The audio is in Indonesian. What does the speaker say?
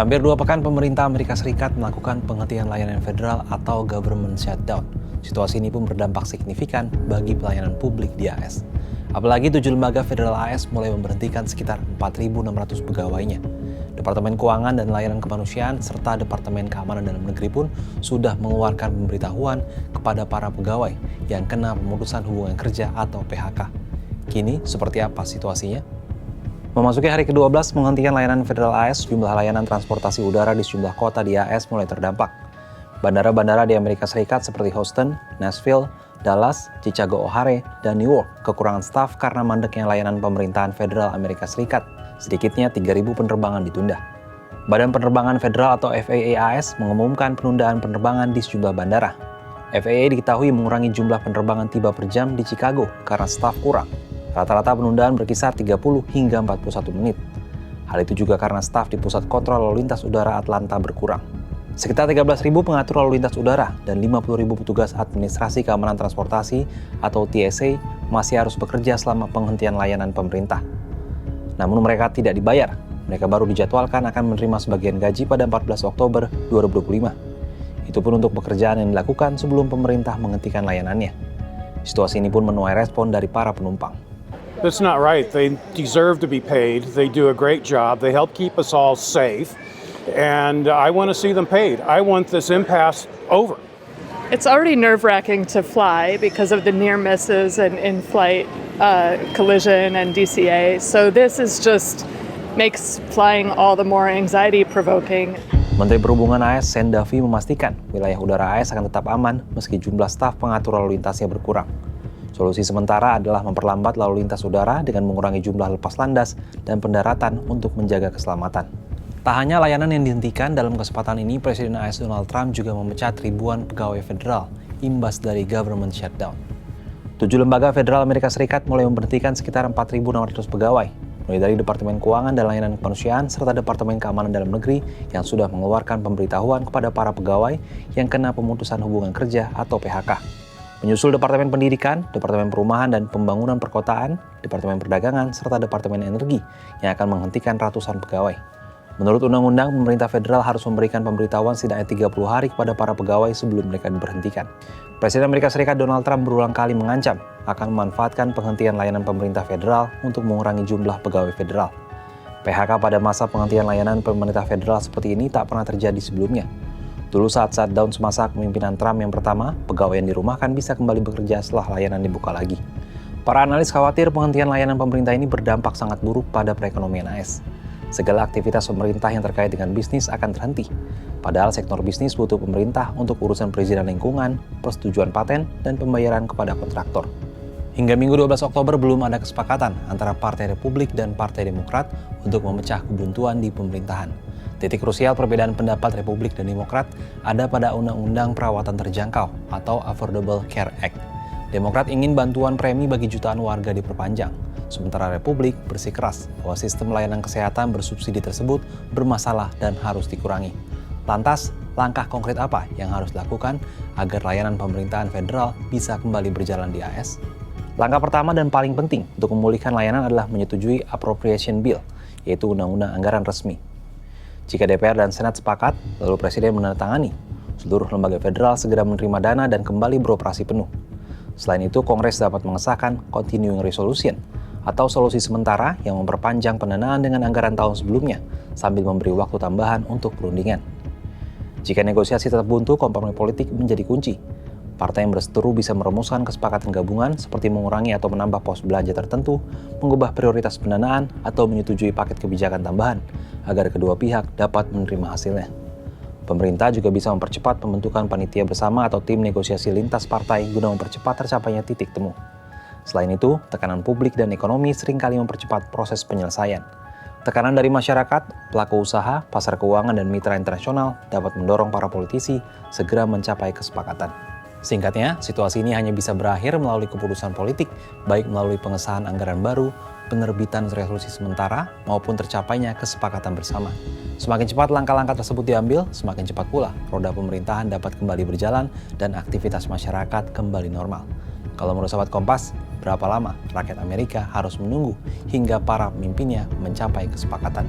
Hampir 2 pekan pemerintah Amerika Serikat melakukan penghentian layanan federal atau government shutdown. Situasi ini pun berdampak signifikan bagi pelayanan publik di AS. Apalagi 7 lembaga federal AS mulai memberhentikan sekitar 4.600 pegawainya. Departemen Keuangan dan Layanan Kemanusiaan serta Departemen Keamanan Dalam Negeri pun sudah mengeluarkan pemberitahuan kepada para pegawai yang kena pemutusan hubungan kerja atau PHK. Kini, seperti apa situasinya? Memasuki hari ke-12 penghentian layanan federal AS, jumlah layanan transportasi udara di sejumlah kota di AS mulai terdampak. Bandara-bandara di Amerika Serikat seperti Houston, Nashville, Dallas, Chicago O'Hare, dan Newark kekurangan staf karena mandeknya layanan pemerintahan federal Amerika Serikat. Sedikitnya 3.000 penerbangan ditunda. Badan Penerbangan Federal atau FAA AS mengumumkan penundaan penerbangan di sejumlah bandara. FAA diketahui mengurangi jumlah penerbangan tiba per jam di Chicago karena staf kurang. Rata-rata penundaan berkisar 30 hingga 41 menit. Hal itu juga karena staf di Pusat Kontrol Lalu Lintas Udara Atlanta berkurang. Sekitar 13.000 pengatur lalu lintas udara dan 50.000 petugas administrasi keamanan transportasi atau TSA masih harus bekerja selama penghentian layanan pemerintah. Namun mereka tidak dibayar. Mereka baru dijadwalkan akan menerima sebagian gaji pada 14 Oktober 2025. Itu pun untuk pekerjaan yang dilakukan sebelum pemerintah menghentikan layanannya. Situasi ini pun menuai respon dari para penumpang. That's not right. They deserve to be paid. They do a great job. They help keep us all safe. And I want to see them paid. I want this impasse over. It's already nerve-wracking to fly because of the near misses and in-flight collision and DCA. So this is just makes flying all the more anxiety-provoking. Menteri Perhubungan AS Sen Davi memastikan wilayah udara AS akan tetap aman meski jumlah staf pengatur lalu lintasnya berkurang. Solusi sementara adalah memperlambat lalu lintas udara dengan mengurangi jumlah lepas landas dan pendaratan untuk menjaga keselamatan. Tak hanya layanan yang dihentikan, dalam kesempatan ini Presiden AS Donald Trump juga memecat ribuan pegawai federal imbas dari government shutdown. 7 lembaga federal Amerika Serikat mulai memberhentikan sekitar 4.600 pegawai, mulai dari Departemen Keuangan dan Layanan Kemanusiaan serta Departemen Keamanan Dalam Negeri yang sudah mengeluarkan pemberitahuan kepada para pegawai yang kena pemutusan hubungan kerja atau PHK. Menyusul Departemen Pendidikan, Departemen Perumahan dan Pembangunan Perkotaan, Departemen Perdagangan, serta Departemen Energi yang akan menghentikan ratusan pegawai. Menurut Undang-Undang, pemerintah federal harus memberikan pemberitahuan setidaknya 30 hari kepada para pegawai sebelum mereka diberhentikan. Presiden Amerika Serikat Donald Trump berulang kali mengancam akan memanfaatkan penghentian layanan pemerintah federal untuk mengurangi jumlah pegawai federal. PHK pada masa penghentian layanan pemerintah federal seperti ini tak pernah terjadi sebelumnya. Dulu saat shutdown semasa kepemimpinan Trump yang pertama, pegawai yang dirumahkan bisa kembali bekerja setelah layanan dibuka lagi. Para analis khawatir penghentian layanan pemerintah ini berdampak sangat buruk pada perekonomian AS. Segala aktivitas pemerintah yang terkait dengan bisnis akan terhenti. Padahal sektor bisnis butuh pemerintah untuk urusan perizinan lingkungan, persetujuan paten, dan pembayaran kepada kontraktor. Hingga Minggu 12 Oktober belum ada kesepakatan antara Partai Republik dan Partai Demokrat untuk memecah kebuntuan di pemerintahan. Titik krusial perbedaan pendapat Republik dan Demokrat ada pada Undang-Undang Perawatan Terjangkau atau Affordable Care Act. Demokrat ingin bantuan premi bagi jutaan warga diperpanjang, sementara Republik bersikeras bahwa sistem layanan kesehatan bersubsidi tersebut bermasalah dan harus dikurangi. Lantas, langkah konkret apa yang harus dilakukan agar layanan pemerintahan federal bisa kembali berjalan di AS? Langkah pertama dan paling penting untuk memulihkan layanan adalah menyetujui Appropriation Bill, yaitu Undang-Undang Anggaran Resmi. Jika DPR dan Senat sepakat, lalu Presiden menandatangani, seluruh lembaga federal segera menerima dana dan kembali beroperasi penuh. Selain itu, Kongres dapat mengesahkan Continuing Resolution atau solusi sementara yang memperpanjang pendanaan dengan anggaran tahun sebelumnya sambil memberi waktu tambahan untuk perundingan. Jika negosiasi tetap buntu, kompromi politik menjadi kunci. Partai yang berseteru bisa merumuskan kesepakatan gabungan seperti mengurangi atau menambah pos belanja tertentu, mengubah prioritas pendanaan, atau menyetujui paket kebijakan tambahan agar kedua pihak dapat menerima hasilnya. Pemerintah juga bisa mempercepat pembentukan panitia bersama atau tim negosiasi lintas partai guna mempercepat tercapainya titik temu. Selain itu, tekanan publik dan ekonomi seringkali mempercepat proses penyelesaian. Tekanan dari masyarakat, pelaku usaha, pasar keuangan, dan mitra internasional dapat mendorong para politisi segera mencapai kesepakatan. Singkatnya, situasi ini hanya bisa berakhir melalui keputusan politik, baik melalui pengesahan anggaran baru, penerbitan resolusi sementara, maupun tercapainya kesepakatan bersama. Semakin cepat langkah-langkah tersebut diambil, semakin cepat pula roda pemerintahan dapat kembali berjalan dan aktivitas masyarakat kembali normal. Kalau menurut Sobat Kompas, berapa lama rakyat Amerika harus menunggu hingga para pemimpinnya mencapai kesepakatan?